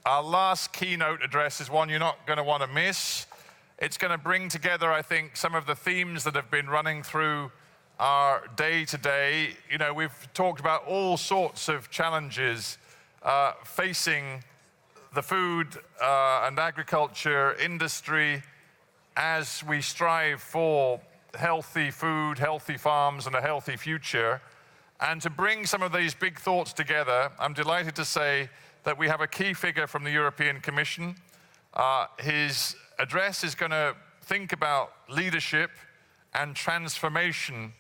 Our last keynote address is one you're not going to want to miss. It's going to bring together, I think, some of the themes that have been running through our day-to-day. You know, we've talked about all sorts of challenges facing the food and agriculture industry as we strive for healthy food, healthy farms, and a healthy future. And to bring some of these big thoughts together, I'm delighted to say that we have a key figure from the European Commission. His address is going to think about leadership and transformation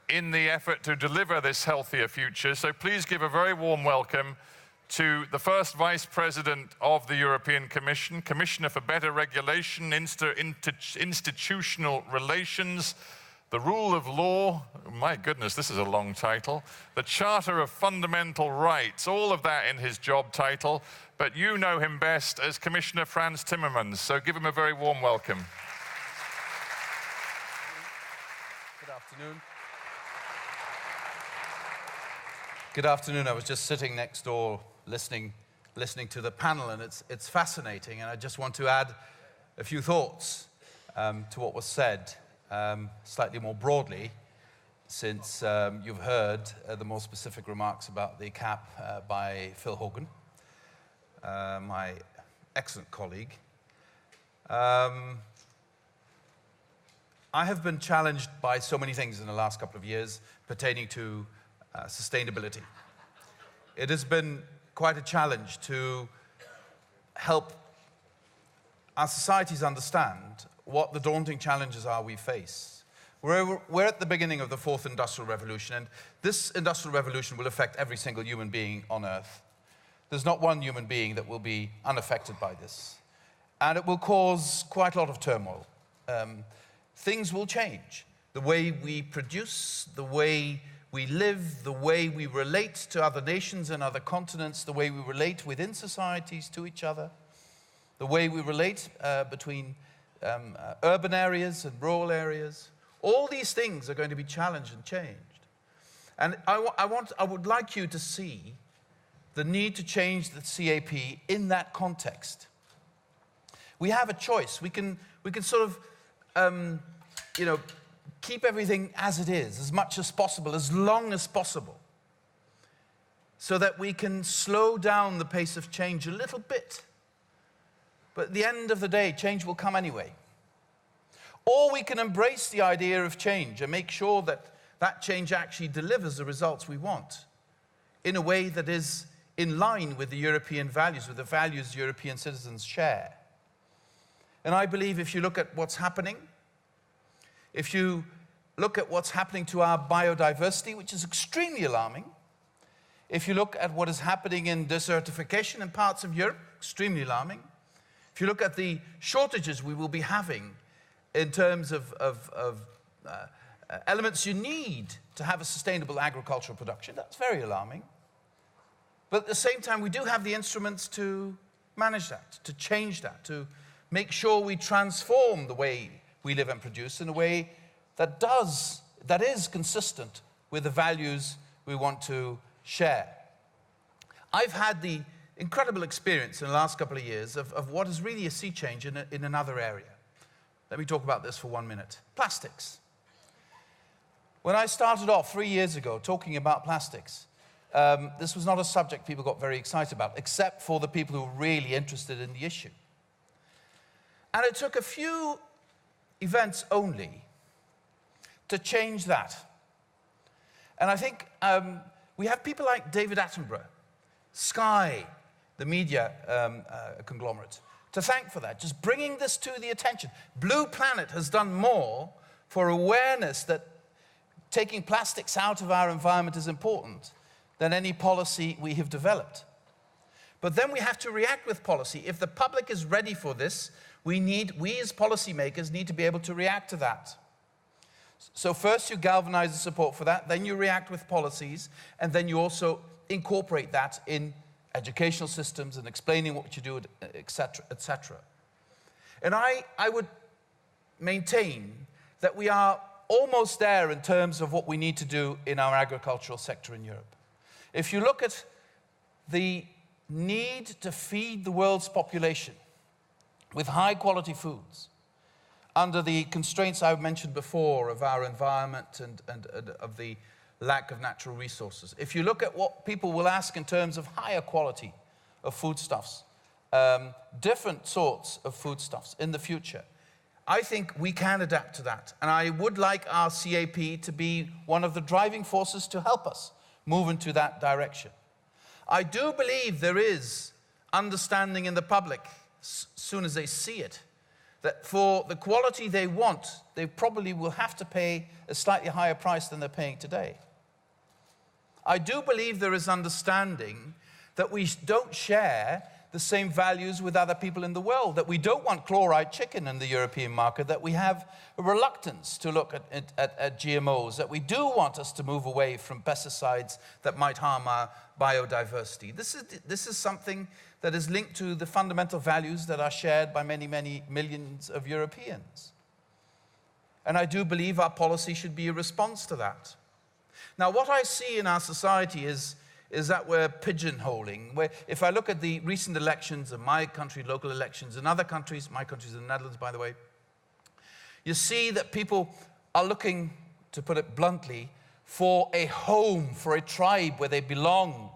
in the effort to deliver this healthier future. So please give a very warm welcome to the first Vice President of the European Commission, Commissioner for Better Regulation, Institutional Relations, the Rule of Law, my goodness, this is a long title, the Charter of Fundamental Rights, all of that in his job title, but you know him best as Commissioner Frans Timmermans, so give him a very warm welcome. Good afternoon. Good afternoon. I was just sitting next door listening to the panel, and it's fascinating, and I just want to add a few thoughts to what was said. Slightly more broadly, since you've heard the more specific remarks about the CAP by Phil Hogan, my excellent colleague. I have been challenged by so many things in the last couple of years pertaining to sustainability. It has been quite a challenge to help our societies understand what the daunting challenges are we face. We're at the beginning of the fourth industrial revolution, and this industrial revolution will affect every single human being on Earth. There's not one human being that will be unaffected by this. And it will cause quite a lot of turmoil. Things will change. The way we produce, the way we live, the way we relate to other nations and other continents, the way we relate within societies to each other, the way we relate between urban areas and rural areas. All these things are going to be challenged and changed. And I would like you to see the need to change the CAP in that context. We have a choice. We can sort of, keep everything as it is, as much as possible, as long as possible, so that we can slow down the pace of change a little bit. But at the end of the day, change will come anyway. Or we can embrace the idea of change and make sure that that change actually delivers the results we want in a way that is in line with the European values, with the values European citizens share. And I believe if you look at what's happening, if you look at what's happening to our biodiversity, which is extremely alarming, if you look at what is happening in desertification in parts of Europe, extremely alarming, if you look at the shortages we will be having in terms of elements you need to have a sustainable agricultural production, that's very alarming. But at the same time, we do have the instruments to manage that, to change that, to make sure we transform the way we live and produce in a way that is consistent with the values we want to share. I've had the incredible experience in the last couple of years of what is really a sea change in another area. Let me talk about this for 1 minute. Plastics. When I started off 3 years ago talking about plastics, this was not a subject people got very excited about, except for the people who were really interested in the issue. And it took a few events only to change that. And I think we have people like David Attenborough, Sky, the media conglomerate, to thank for that, just bringing this to the attention. Blue Planet has done more for awareness that taking plastics out of our environment is important than any policy we have developed. But then we have to react with policy. If the public is ready for this, we as policymakers need to be able to react to that. So first you galvanize the support for that, then you react with policies, and then you also incorporate that in educational systems and explaining what you do, etc., etc. And I would maintain that we are almost there in terms of what we need to do in our agricultural sector in Europe. If you look at the need to feed the world's population with high-quality foods under the constraints I mentioned before of our environment and of the lack of natural resources. If you look at what people will ask in terms of higher quality of foodstuffs, different sorts of foodstuffs in the future, I think we can adapt to that. And I would like our CAP to be one of the driving forces to help us move into that direction. I do believe there is understanding in the public, as soon as they see it, that for the quality they want, they probably will have to pay a slightly higher price than they're paying today. I do believe there is understanding that we don't share the same values with other people in the world, that we don't want chloride chicken in the European market, that we have a reluctance to look at GMOs, that we do want us to move away from pesticides that might harm our biodiversity. This is something that is linked to the fundamental values that are shared by many, many millions of Europeans. And I do believe our policy should be a response to that. Now, what I see in our society is that we're pigeonholing. Where if I look at the recent elections in my country, local elections in other countries, my country's in the Netherlands, by the way, you see that people are looking, to put it bluntly, for a home, for a tribe where they belong.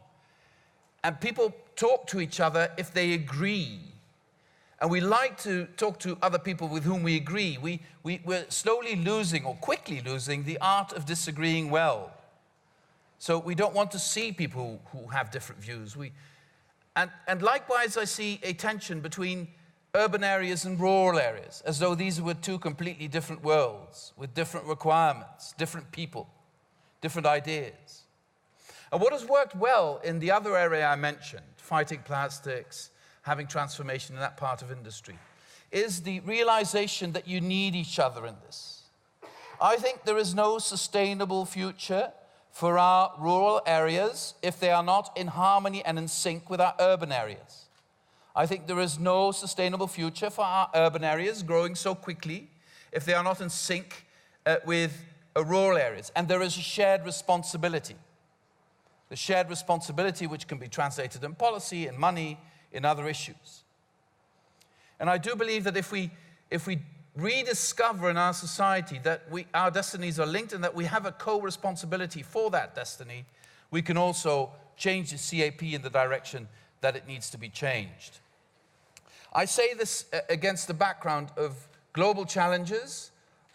And people talk to each other if they agree. And we like to talk to other people with whom we agree. We're slowly losing, or quickly losing, the art of disagreeing well. So we don't want to see people who have different views. And likewise, I see a tension between urban areas and rural areas, as though these were two completely different worlds, with different requirements, different people, different ideas. And what has worked well in the other area I mentioned, fighting plastics, having transformation in that part of industry, is the realization that you need each other in this. I think there is no sustainable future for our rural areas if they are not in harmony and in sync with our urban areas. I think there is no sustainable future for our urban areas growing so quickly if they are not in sync with rural areas. And there is a shared responsibility. The shared responsibility which can be translated in policy, in money, in other issues. And I do believe that if we rediscover in our society that our destinies are linked and that we have a co-responsibility for that destiny, we can also change the CAP in the direction that it needs to be changed. I say this against the background of global challenges,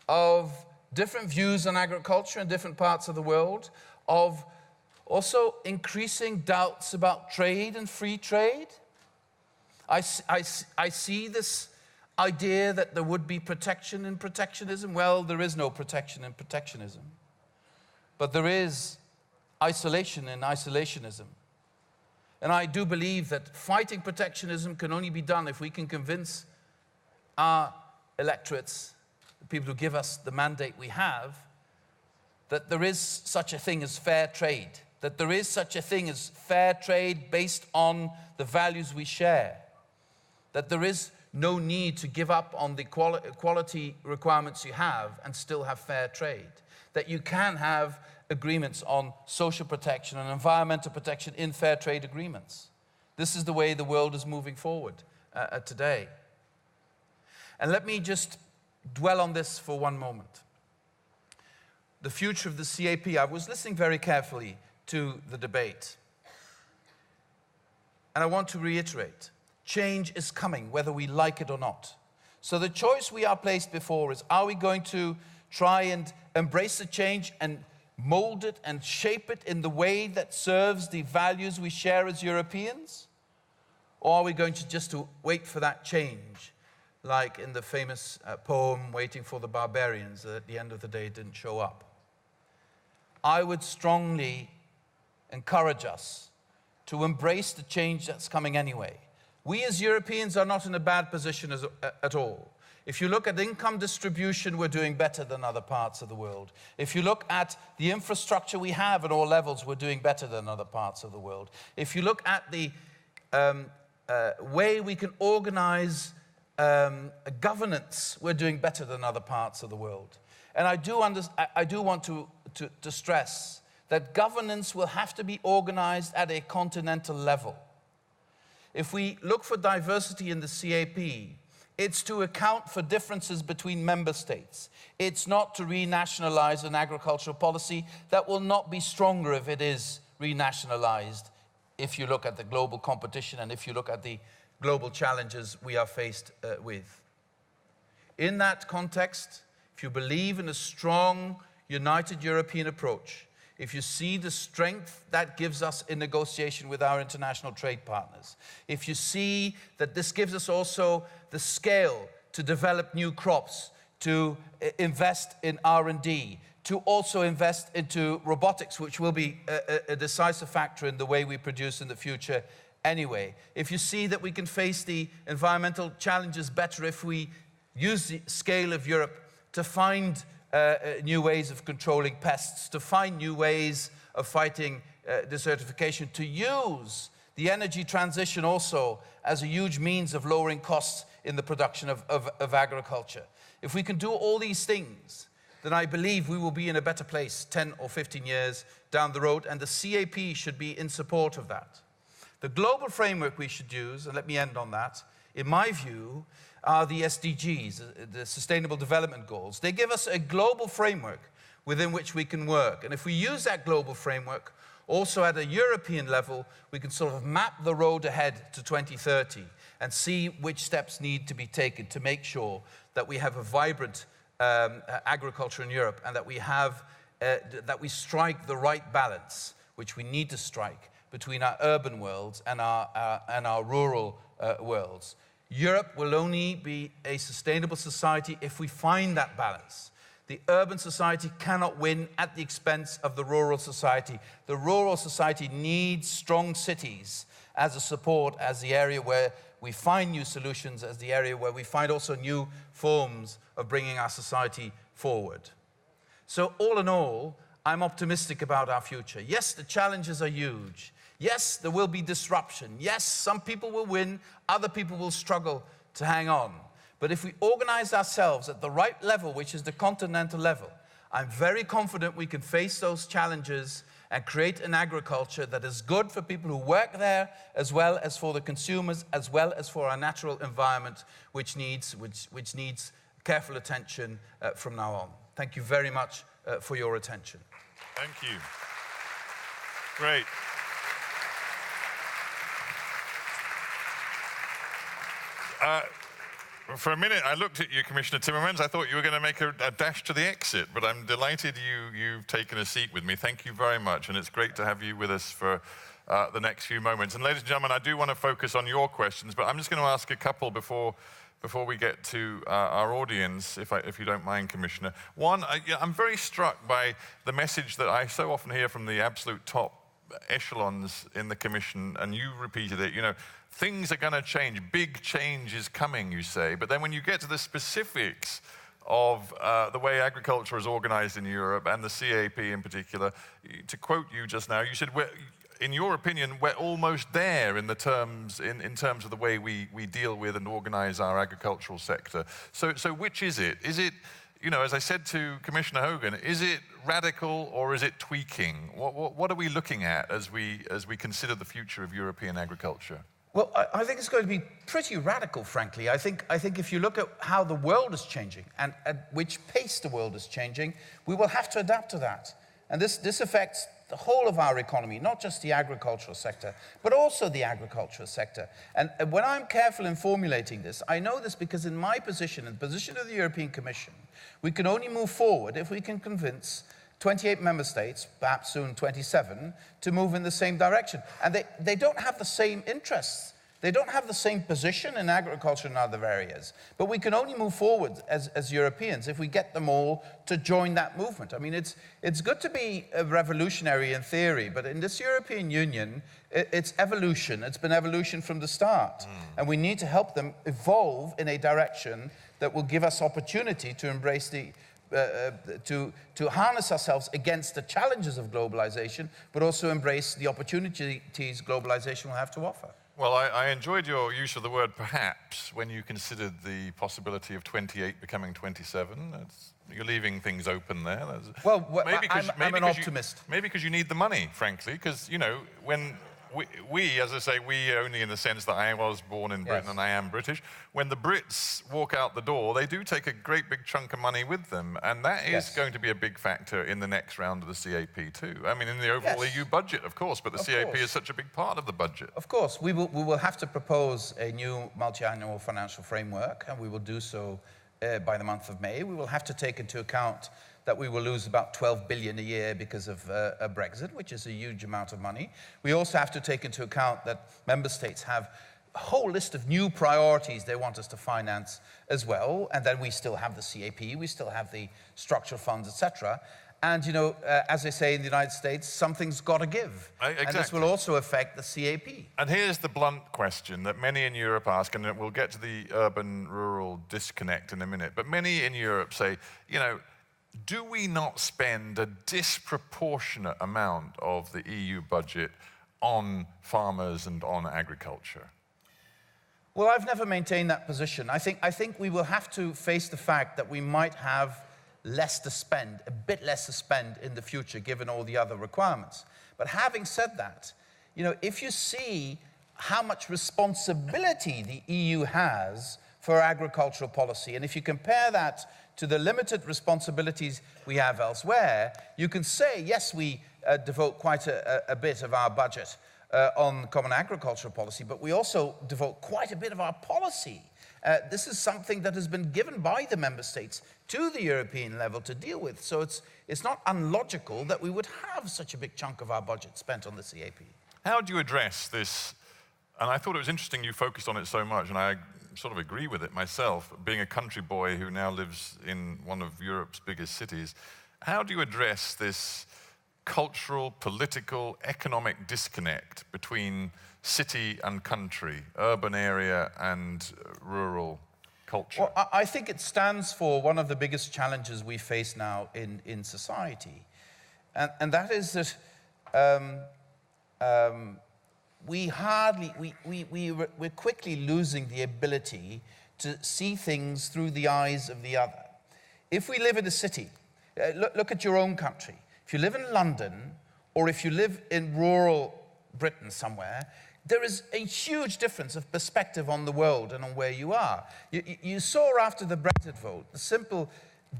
of different views on agriculture in different parts of the world, of also increasing doubts about trade and free trade. I see this idea that there would be protection in protectionism. Well, there is no protection in protectionism. But there is isolation in isolationism. And I do believe that fighting protectionism can only be done if we can convince our electorates, the people who give us the mandate we have, that there is such a thing as fair trade, that there is such a thing as fair trade based on the values we share, that there is no need to give up on the quality requirements you have and still have fair trade, that you can have agreements on social protection and environmental protection in fair trade agreements. This is the way the world is moving forward today. And let me just dwell on this for one moment. The future of the CAP. I was listening very carefully to the debate. And I want to reiterate, change is coming, whether we like it or not. So the choice we are placed before is, are we going to try and embrace the change and mold it and shape it in the way that serves the values we share as Europeans? Or are we going to just wait for that change, like in the famous poem, Waiting for the Barbarians, that at the end of the day didn't show up? I would strongly encourage us to embrace the change that's coming anyway. We as Europeans are not in a bad position at all. If you look at income distribution, we're doing better than other parts of the world. If you look at the infrastructure we have at all levels, we're doing better than other parts of the world. If you look at the way we can organize governance, we're doing better than other parts of the world. And I do want to stress that governance will have to be organized at a continental level. if we look for diversity in the CAP, it's to account for differences between member states. It's not to renationalize an agricultural policy that will not be stronger if it is renationalized, if you look at the global competition and if you look at the global challenges we are faced with. In that context, if you believe in a strong, united European approach, if you see the strength that gives us in negotiation with our international trade partners, if you see that this gives us also the scale to develop new crops, to invest in R&D, to also invest into robotics, which will be a decisive factor in the way we produce in the future anyway. If you see that we can face the environmental challenges better if we use the scale of Europe to find new ways of controlling pests, to find new ways of fighting desertification, to use the energy transition also as a huge means of lowering costs in the production of agriculture. If we can do all these things, then I believe we will be in a better place 10 or 15 years down the road, and the CAP should be in support of that. The global framework we should use, and let me end on that, in my view, are the SDGs, the Sustainable Development Goals. They give us a global framework within which we can work. And if we use that global framework, also at a European level, we can sort of map the road ahead to 2030 and see which steps need to be taken to make sure that we have a vibrant agriculture in Europe and that we strike the right balance, which we need to strike, between our urban worlds and our rural worlds. Europe will only be a sustainable society if we find that balance. The urban society cannot win at the expense of the rural society. The rural society needs strong cities as a support, as the area where we find new solutions, as the area where we find also new forms of bringing our society forward. So all in all, I'm optimistic about our future. Yes, the challenges are huge. Yes, there will be disruption. Yes, some people will win, other people will struggle to hang on. But if we organize ourselves at the right level, which is the continental level, I'm very confident we can face those challenges and create an agriculture that is good for people who work there, as well as for the consumers, as well as for our natural environment, which needs careful attention from now on. Thank you very much for your attention. Thank you. Great. For a minute, I looked at you, Commissioner Timmermans. I thought you were going to make a dash to the exit, but I'm delighted you've taken a seat with me. Thank you very much, and it's great to have you with us for the next few moments. And ladies and gentlemen, I do want to focus on your questions, but I'm just going to ask a couple before we get to our audience, if you don't mind, Commissioner. One, I'm very struck by the message that I so often hear from the absolute top echelons in the Commission, and you repeated it, things are going to change. Big change is coming, you say. But then when you get to the specifics of the way agriculture is organized in Europe and the CAP in particular, to quote you just now, you said, in your opinion, we're almost there in terms of the way we deal with and organize our agricultural sector. So which is it? Is it, as I said to Commissioner Hogan, is it radical or is it tweaking? What are we looking at as we consider the future of European agriculture? Well, I think it's going to be pretty radical, frankly. I think if you look at how the world is changing and at which pace the world is changing, we will have to adapt to that. And this affects the whole of our economy, not just the agricultural sector, but also the agricultural sector. And when I'm careful in formulating this, I know this because in my position, in the position of the European Commission, we can only move forward if we can convince 28 member states, perhaps soon 27, to move in the same direction. And they don't have the same interests. They don't have the same position in agriculture and other areas. But we can only move forward as Europeans if we get them all to join that movement. I mean, it's good to be a revolutionary in theory, but in this European Union, it's evolution. It's been evolution from the start. And we need to help them evolve in a direction that will give us opportunity to embrace to harness ourselves against the challenges of globalization, but also embrace the opportunities globalization will have to offer. Well, I enjoyed your use of the word perhaps when you considered the possibility of 28 becoming 27. You're leaving things open there. Well, I'm an optimist. Maybe because you need the money, frankly, because, when we, as I say, we only in the sense that I was born in Britain and I am British. When the Brits walk out the door, they do take a great big chunk of money with them, and that is going to be a big factor in the next round of the CAP too. I mean, in the overall EU budget, of course, but the CAP is such a big part of the budget. Of course, we will have to propose a new multi-annual financial framework, and we will do so by the month of May. We will have to take into account that we will lose about 12 billion a year because of a Brexit, which is a huge amount of money. We also have to take into account that member states have a whole list of new priorities they want us to finance as well, and then we still have the CAP, we still have the structural funds, etc. And, you know, as they say in the United States, something's got to give. Exactly. And this will also affect the CAP. And here's the blunt question that many in Europe ask, and we'll get to the urban-rural disconnect in a minute, but many in Europe say, you know, do we not spend a disproportionate amount of the EU budget on farmers and on agriculture? Well, I've never maintained that position. I think we will have to face the fact that we might have less to spend, a bit less to spend in the future, given all the other requirements. But having said that, you know, if you see how much responsibility the EU has for agricultural policy, and if you compare that to the limited responsibilities we have elsewhere, you can say, yes, we devote quite a bit of our budget on common agricultural policy, but we also devote quite a bit of our policy. This is something that has been given by the member states to the European level to deal with. So it's not unlogical that we would have such a big chunk of our budget spent on the CAP. How do you address this? And I thought it was interesting you focused on it so much, and I sort of agree with it myself, being a country boy who now lives in one of Europe's biggest cities. How do you address this cultural, political, economic disconnect between city and country, urban area and rural culture? Well, I think it stands for one of the biggest challenges we face now in society. And that is that we're quickly losing the ability to see things through the eyes of the other. If we live in a city, look at your own country. If you live in London, or if you live in rural Britain somewhere, there is a huge difference of perspective on the world and on where you are. You saw after the Brexit vote the simple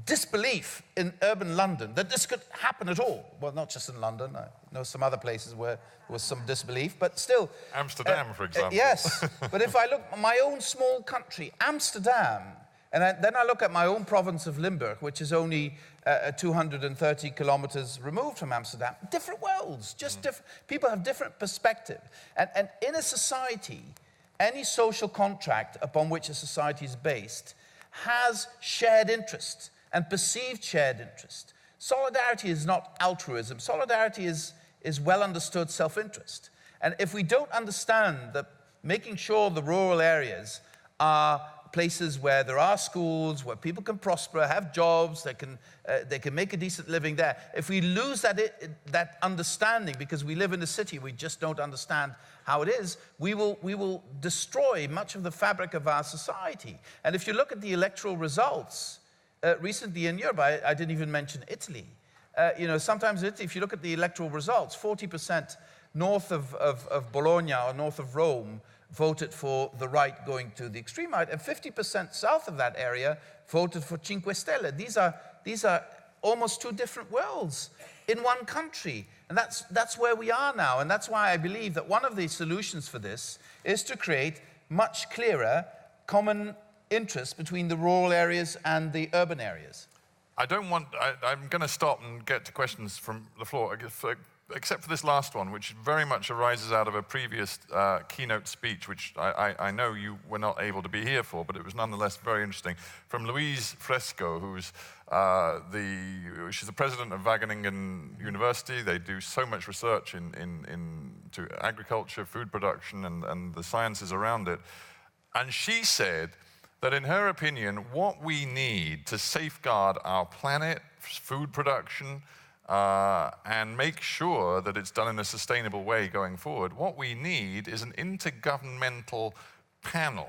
disbelief in urban London that this could happen at all. Well, not just in London. I know some other places where there was some disbelief, but still. Amsterdam, for example. Yes, but if I look at my own small country, Amsterdam, and then I look at my own province of Limburg, which is only 230 kilometers removed from Amsterdam, different worlds, just different. People have different perspective. And in a society, any social contract upon which a society is based has shared interest and perceived shared interest. Solidarity is not altruism. Solidarity is well understood self-interest. And if we don't understand that making sure the rural areas are places where there are schools, where people can prosper, have jobs, they can make a decent living there. If we lose that understanding because we live in a city, we just don't understand how it is, we will destroy much of the fabric of our society. And if you look at the electoral results recently in Europe, I didn't even mention Italy. You know, sometimes if you look at the electoral results, 40% north of Bologna or north of Rome voted for the right going to the extreme right, and 50% south of that area voted for Cinque Stelle. These are almost two different worlds in one country. And that's where we are now. And that's why I believe that one of the solutions for this is to create much clearer common interests between the rural areas and the urban areas. I'm going to stop and get to questions from the floor, except for this last one, which very much arises out of a previous keynote speech, which I know you were not able to be here for, but it was nonetheless very interesting, from Louise Fresco, who's she's the president of Wageningen University. They do so much research into agriculture, food production, and the sciences around it. And she said that in her opinion, what we need to safeguard our planet, food production, and make sure that it's done in a sustainable way going forward, what we need is an intergovernmental panel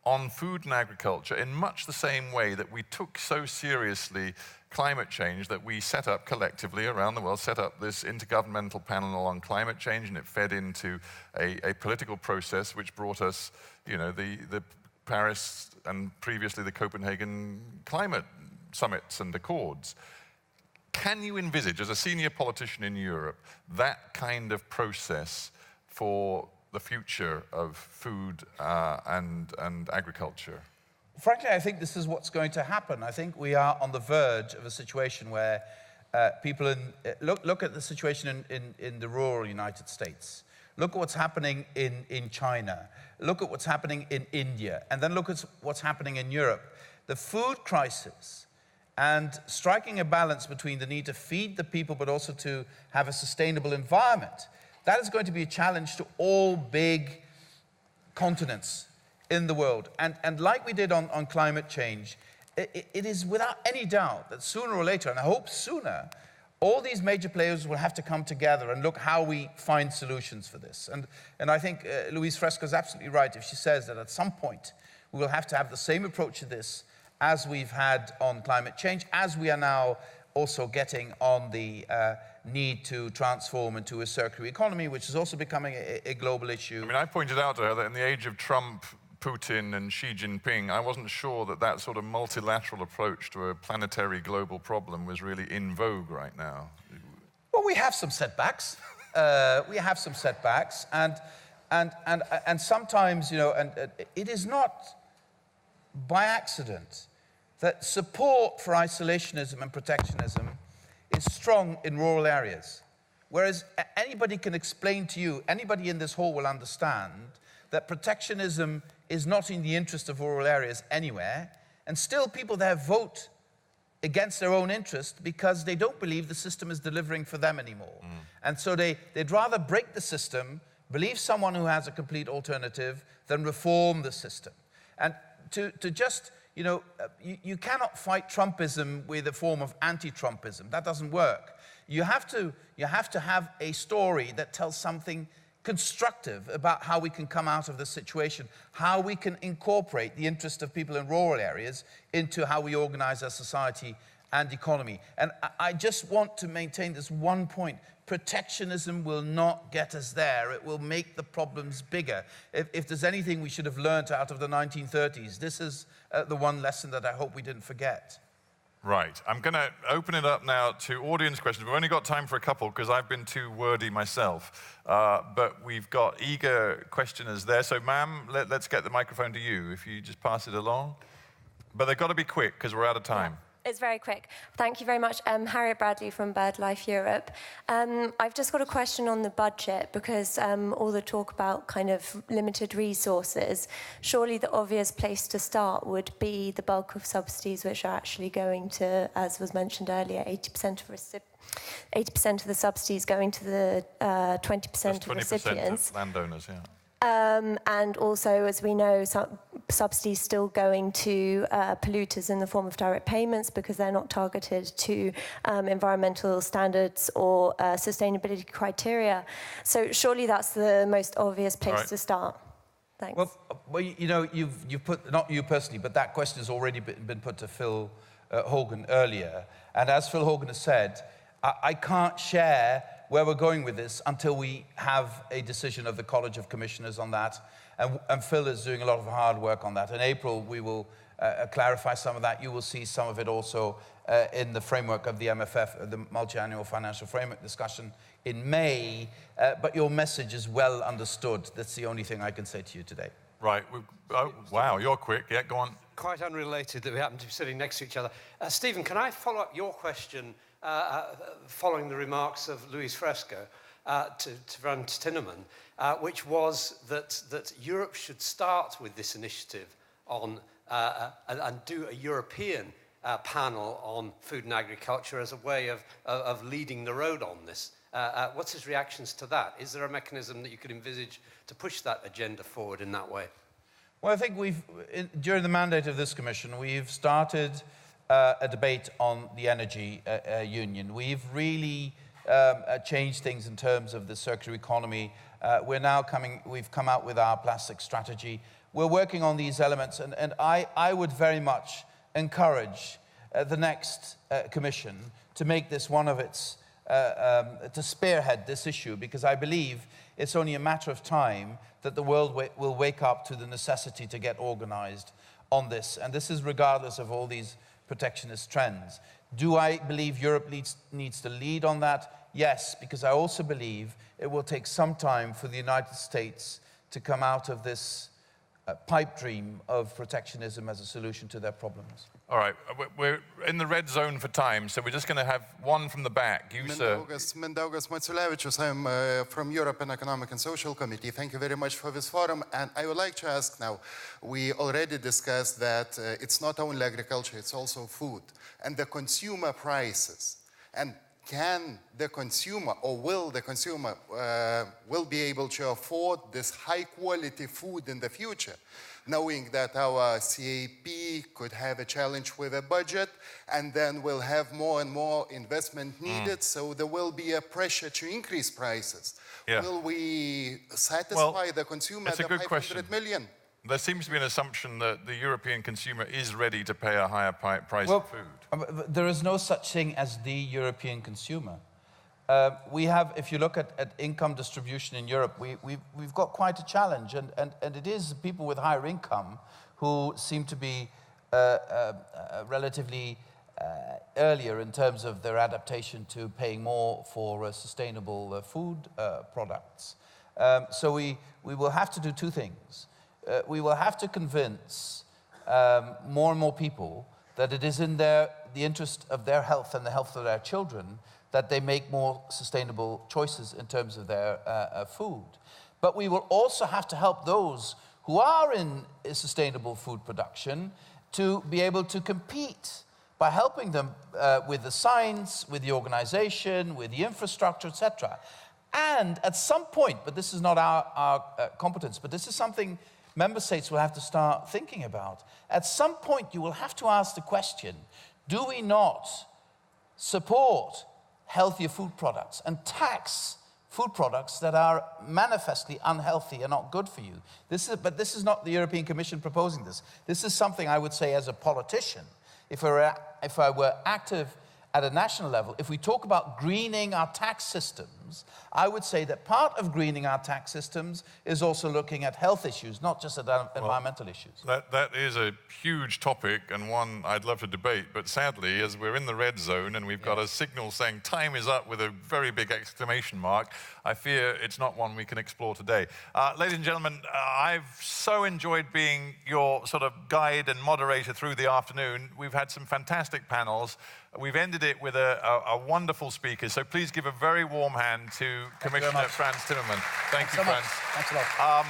on food and agriculture in much the same way that we took so seriously climate change that we set up collectively around the world, set up this intergovernmental panel on climate change, and it fed into a political process which brought us, you know, the Paris and previously the Copenhagen climate summits and accords. Can you envisage, as a senior politician in Europe, that kind of process for the future of food and agriculture? Frankly, I think this is what's going to happen. I think we are on the verge of a situation where people look at the situation in the rural United States. Look at what's happening in China. Look at what's happening in India. And then look at what's happening in Europe. The food crisis and striking a balance between the need to feed the people but also to have a sustainable environment, that is going to be a challenge to all big continents in the world. And like we did on climate change, it is without any doubt that sooner or later, and I hope sooner, all these major players will have to come together and look how we find solutions for this. And I think Louise Fresco is absolutely right if she says that at some point we will have to have the same approach to this as we've had on climate change, as we are now also getting on the need to transform into a circular economy, which is also becoming a global issue. I mean, I pointed out to her that in the age of Trump, Putin and Xi Jinping, I wasn't sure that that sort of multilateral approach to a planetary global problem was really in vogue right now. Well, we have some setbacks. And sometimes, you know, and it is not by accident that support for isolationism and protectionism is strong in rural areas. Whereas anybody can explain to you, anybody in this hall will understand that protectionism is not in the interest of rural areas anywhere, and still people there vote against their own interest because they don't believe the system is delivering for them anymore. And so they'd rather break the system, believe someone who has a complete alternative, than reform the system. And to just, you know, you cannot fight Trumpism with a form of anti-Trumpism. That doesn't work. You have to have a story that tells something constructive about how we can come out of this situation, how we can incorporate the interest of people in rural areas into how we organize our society and economy. And I just want to maintain this one point. Protectionism will not get us there. It will make the problems bigger. If there's anything we should have learned out of the 1930s, this is the one lesson that I hope we didn't forget. Right. I'm going to open it up now to audience questions. We've only got time for a couple because I've been too wordy myself. But we've got eager questioners there. So, ma'am, let's get the microphone to you, if you just pass it along. But they've got to be quick because we're out of time. It's very quick. Thank you very much. Harriet Bradley from BirdLife Europe. I've just got a question on the budget because all the talk about kind of limited resources, surely the obvious place to start would be the bulk of subsidies which are actually going to, as was mentioned earlier, 80% of the subsidies going to the 20% of recipients. Of landowners, yeah. And also, as we know, subsidies still going to polluters in the form of direct payments because they're not targeted to environmental standards or sustainability criteria. So surely that's the most obvious place to start. Thanks. Well, you know, you've put, not you personally, but that question has already been put to Phil Hogan earlier. And as Phil Hogan has said, I can't share where we're going with this until we have a decision of the College of Commissioners on that. And Phil is doing a lot of hard work on that. In April, we will clarify some of that. You will see some of it also in the framework of the MFF, the Multi-Annual Financial Framework discussion in May. But your message is well understood. That's the only thing I can say to you today. Right. Oh, wow, you're quick. Yeah, go on. Quite unrelated that we happen to be sitting next to each other. Stephen, can I follow up your question following the remarks of Louise Fresco to Frans Timmermans, which was that Europe should start with this initiative on and do a European panel on food and agriculture as a way of leading the road on this. What's his reactions to that? Is there a mechanism that you could envisage to push that agenda forward in that way? Well, I think during the mandate of this commission, we've started a debate on the energy union. We've really changed things in terms of the circular economy. We've come out with our plastic strategy. We're working on these elements, and I would very much encourage the next Commission to make this one of its, to spearhead this issue, because I believe it's only a matter of time that the world will wake up to the necessity to get organized on this. And this is regardless of all these protectionist trends. Do I believe Europe needs to lead on that? Yes, because I also believe it will take some time for the United States to come out of this pipe dream of protectionism as a solution to their problems. All right, we're in the red zone for time, so we're just going to have one from the back. You, sir. Mindaugas Maciulevičius, I'm from European Economic and Social Committee. Thank you very much for this forum. And I would like to ask now, we already discussed that it's not only agriculture, it's also food. And the consumer prices. And can the consumer, or will the consumer, will be able to afford this high-quality food in the future, knowing that our CAP could have a challenge with a budget, and then we'll have more and more investment needed, so there will be a pressure to increase prices. Yeah. Will we satisfy the consumer at the 500 million? There seems to be an assumption that the European consumer is ready to pay a higher price for food. There is no such thing as the European consumer. We have, if you look at income distribution in Europe, we've got quite a challenge, and it is people with higher income who seem to be relatively earlier in terms of their adaptation to paying more for sustainable food products. So we will have to do two things. We will have to convince more and more people that it is in the interest of their health and the health of their children that they make more sustainable choices in terms of their food. But we will also have to help those who are in sustainable food production to be able to compete by helping them with the science, with the organization, with the infrastructure, etc. And at some point, but this is not our competence, but this is something member states will have to start thinking about. At some point, you will have to ask the question, do we not support healthier food products and tax food products that are manifestly unhealthy and not good for you? But this is not the European Commission proposing this. This is something I would say as a politician, if I were active at a national level, if we talk about greening our tax systems, I would say that part of greening our tax systems is also looking at health issues, not just at environmental issues. That is a huge topic and one I'd love to debate, but sadly, as we're in the red zone and we've got a signal saying time is up with a very big exclamation mark, I fear it's not one we can explore today. Ladies and gentlemen, I've so enjoyed being your sort of guide and moderator through the afternoon. We've had some fantastic panels. We've ended it with a wonderful speaker, so please give a very warm hand to Commissioner Frans Timmermans. Thank you, Frans. Thanks a lot.